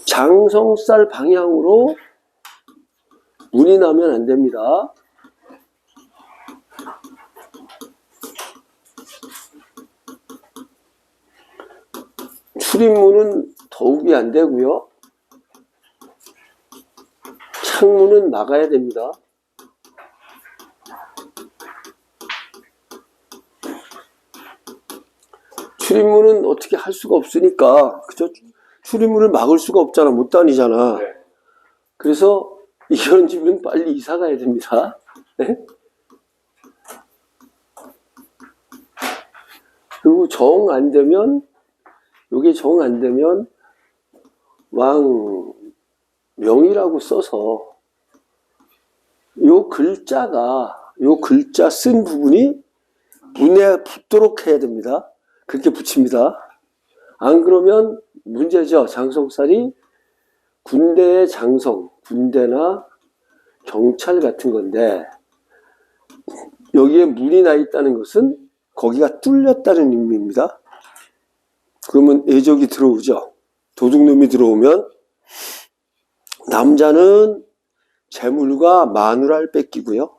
장성살 방향으로 문이 나면 안 됩니다. 출입문은 더욱이 안 되고요. 창문은 막아야 됩니다. 출입문은 어떻게 할 수가 없으니까, 그죠? 출입문을 막을 수가 없잖아. 못 다니잖아. 그래서 이런 집은 빨리 이사 가야 됩니다. 네? 그리고 정 안 되면, 요게 정 안 되면 왕명이라고 써서 요 글자 쓴 부분이 문에 붙도록 해야 됩니다. 그렇게 붙입니다. 안 그러면 문제죠. 장성살이 군대의 장성, 군대나 경찰 같은 건데 여기에 문이 나 있다는 것은 거기가 뚫렸다는 의미입니다. 그러면 애적이 들어오죠. 도둑놈이 들어오면 남자는 재물과 마누라를 뺏기고요.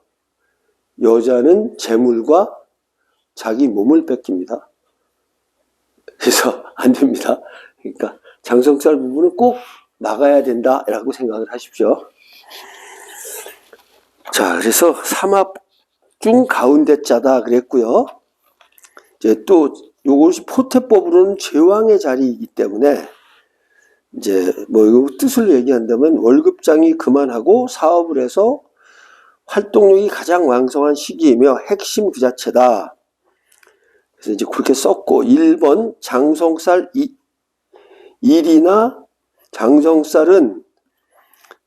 여자는 재물과 자기 몸을 뺏깁니다. 그래서 안 됩니다. 그러니까 장성살 부분은 꼭 막아야 된다라고 생각을 하십시오. 자, 그래서 삼합 중 가운데 자다 그랬고요. 이제 또 요것이 포태법으로는 제왕의 자리이기 때문에 이제 뭐 이거 뜻을 얘기한다면 월급장이 그만하고 사업을 해서 활동력이 가장 왕성한 시기이며 핵심 그 자체다. 그래서 이제 그렇게 썼고 1번 장성살 1이나 장성살은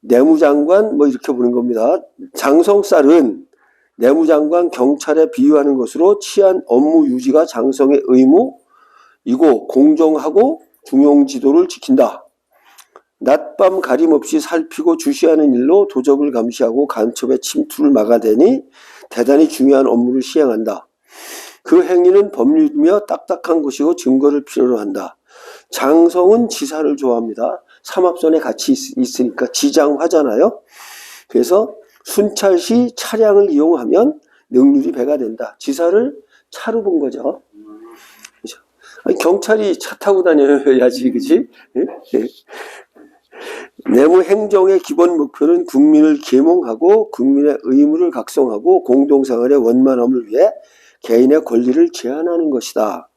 내무장관 뭐 이렇게 보는 겁니다. 장성살은 내무장관 경찰에 비유하는 것으로 치안 업무 유지가 장성의 의무이고 공정하고 중용지도를 지킨다. 낮밤 가림없이 살피고 주시하는 일로 도적을 감시하고 간첩의 침투를 막아대니 대단히 중요한 업무를 시행한다. 그 행위는 법률이며 딱딱한 것이고 증거를 필요로 한다. 장성은 지사를 좋아합니다. 삼합선에 같이 있으니까 지장화잖아요. 그래서 순찰시 차량을 이용하면 능률이 배가 된다. 지사를 차로 본 거죠. 그죠? 아니, 경찰이 차 타고 다녀야지, 그지? 내무 행정의 기본 목표는 국민을 계몽하고 국민의 의무를 각성하고 공동생활의 원만함을 위해 개인의 권리를 제한하는 것이다.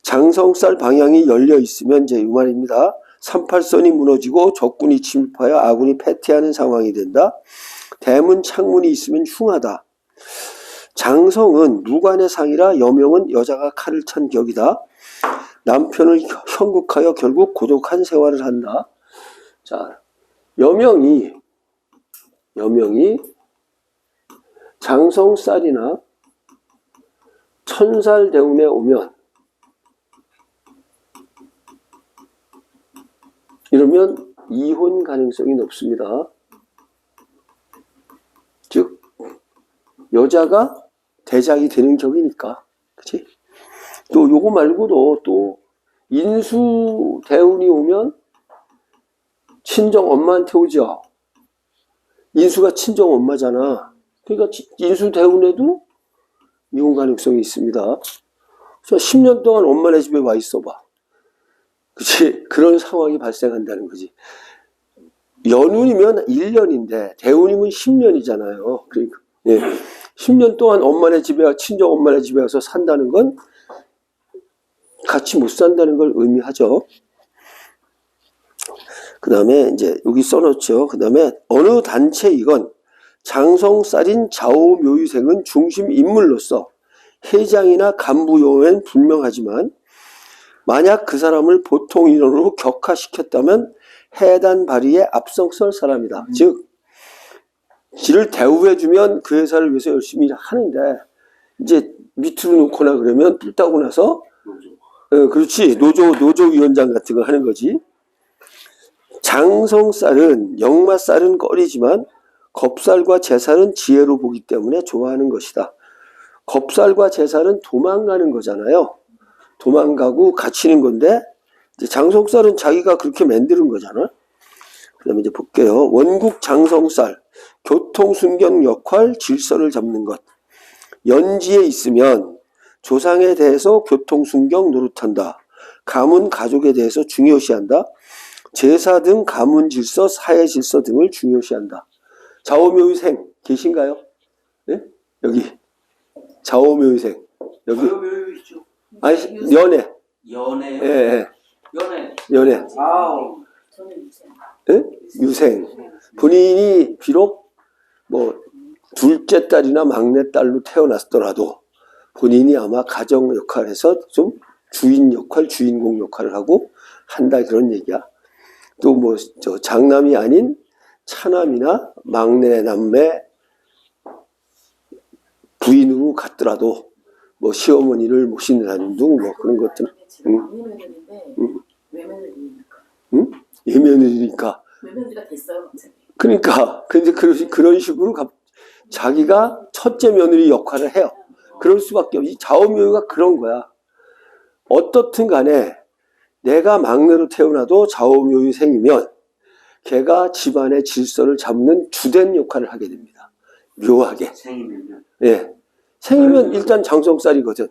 장성살 방향이 열려 있으면 이제 이 말입니다. 38선이 무너지고 적군이 침입하여 아군이 패퇴하는 상황이 된다. 대문 창문이 있으면 흉하다. 장성은 무관의 상이라 여명은 여자가 칼을 찬 격이다. 남편을 형국하여 결국 고독한 생활을 한다. 자, 여명이 장성살이나 천살 대운에 오면 이러면 이혼 가능성이 높습니다. 즉 여자가 대장이 되는 격이니까, 그치? 또 요거 말고도 또 인수 대운이 오면 친정 엄마한테 오죠. 인수가 친정 엄마잖아. 그러니까 인수 대운에도 이혼 가능성이 있습니다. 그래서 10년 동안 엄마네 집에 와 있어봐. 그치? 그런 상황이 발생한다는 거지. 연운이면 1년인데 대운이면 10년이잖아요. 그러니까 10년 동안 엄마네 집에, 친정 엄마네 집에 가서 산다는 건 같이 못 산다는 걸 의미하죠. 그 다음에 이제 여기 써놓죠. 그 다음에 어느 단체이건 장성살인 좌우묘유생은 중심 인물로서 회장이나 간부 요원은 분명하지만 만약 그 사람을 보통 인원으로 격화시켰다면 해단 발의에 앞서설 사람이다. 즉 지를 대우해주면 그 회사를 위해서 열심히 하는데 이제 밑으로 놓거나 그러면 뿔 따고 나서 그렇지 노조위원장 같은 거 하는 거지. 장성살은 역마살은 꺼리지만 겁살과 제살은 지혜로 보기 때문에 좋아하는 것이다. 겁살과 제살은 도망가는 거잖아요. 도망가고 갇히는 건데 이제 장성살은 자기가 그렇게 만드는 거잖아. 그 다음에 이제 볼게요. 원국 장성살, 교통순경 역할, 질서를 잡는 것. 연지에 있으면 조상에 대해서 교통순경 노릇한다. 가문 가족에 대해서 중요시한다. 제사 등 가문 질서, 사회 질서 등을 중요시한다. 좌오묘의생 계신가요? 네? 여기 좌오묘의생 여기. 좌오묘의 있죠. 아니 연애. 연애. 예, 예. 연애. 연애. 아우. 저는 유생. 예? 유생. 본인이 비록 뭐 둘째 딸이나 막내 딸로 태어났더라도 본인이 아마 가정 역할에서 좀 주인 역할, 주인공 역할을 하고 한다 그런 얘기야. 또 뭐 저 장남이 아닌 차남이나 막내 남매 부인으로 갔더라도 뭐 시어머니를 모시는 등 뭐 그런 것들. 응? 예면이니까. 외면지가 됐어요, 갑자기. 그러니까 근데 그런 식으로 자기가 첫째 며느리 역할을 해요. 그럴 수밖에 없지. 좌우묘가 그런 거야. 어떻든 간에 내가 막내로 태어나도 좌우묘의 생이면 걔가 집안의 질서를 잡는 주된 역할을 하게 됩니다. 묘하게. 생이면요. 예. 생이면 일단 장성살이거든.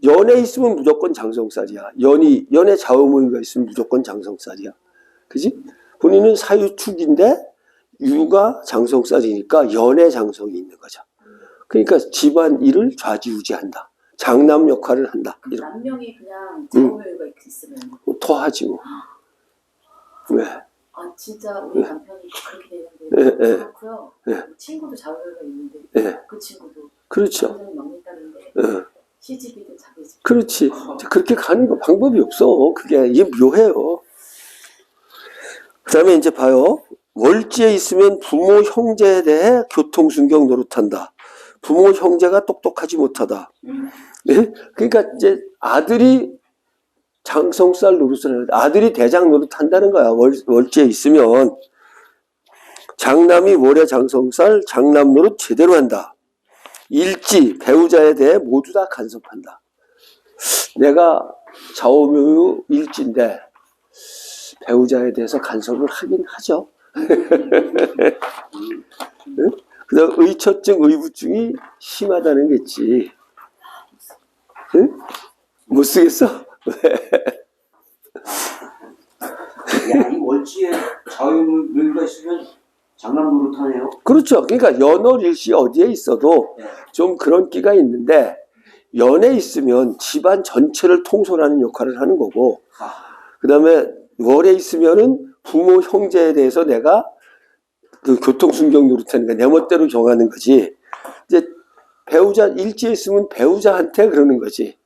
연애 있으면 무조건 장성살이야. 연애 좌우묘가 있으면 무조건 장성살이야. 그지? 본인은 사유축인데 유가 장성살이니까 연애 장성이 있는 거죠. 그러니까 집안 일을 좌지우지한다. 장남 역할을 한다. 이런. 남명이 그냥 좌우묘가 있으면 토하지 뭐. 왜? 아 진짜 우리 남편이 그렇게 되는데 예, 예. 그렇고요. 예. 친구도 좌우묘가 있는데 예. 그 친구도 그렇죠. 완전히 막내딸인데 예. 시집이든 자기 집. 그렇지. 그렇게 가는 거 방법이 없어. 그게 이게 묘해요. 그 다음에 이제 봐요. 월지에 있으면 부모 형제에 대해 교통순경 노릇한다. 부모 형제가 똑똑하지 못하다. 네? 그러니까 이제 아들이 장성살 노릇을 해요. 아들이 대장 노릇한다는 거야. 월지에 있으면 장남이 월에 장성살, 장남 노릇 제대로 한다. 일지, 배우자에 대해 모두 다 간섭한다. 내가 좌우묘 일지인데 배우자에 대해서 간섭을 하긴 하죠. 그다음 의처증, 의부증이 심하다는 거지. 응? 못 쓰겠어? 야, 이 월지에 좌우묘가 있으면 장남 노릇하네요. 그렇죠. 그러니까 연월일시 어디에 있어도 네. 좀 그런 끼가 있는데 연에 있으면 집안 전체를 통솔하는 역할을 하는 거고, 그 다음에 월에 있으면은 부모 형제에 대해서 내가 그 교통순경 노릇하는 거야. 내 멋대로 정하는 거지. 이제 배우자 일지에 있으면 배우자한테 그러는 거지.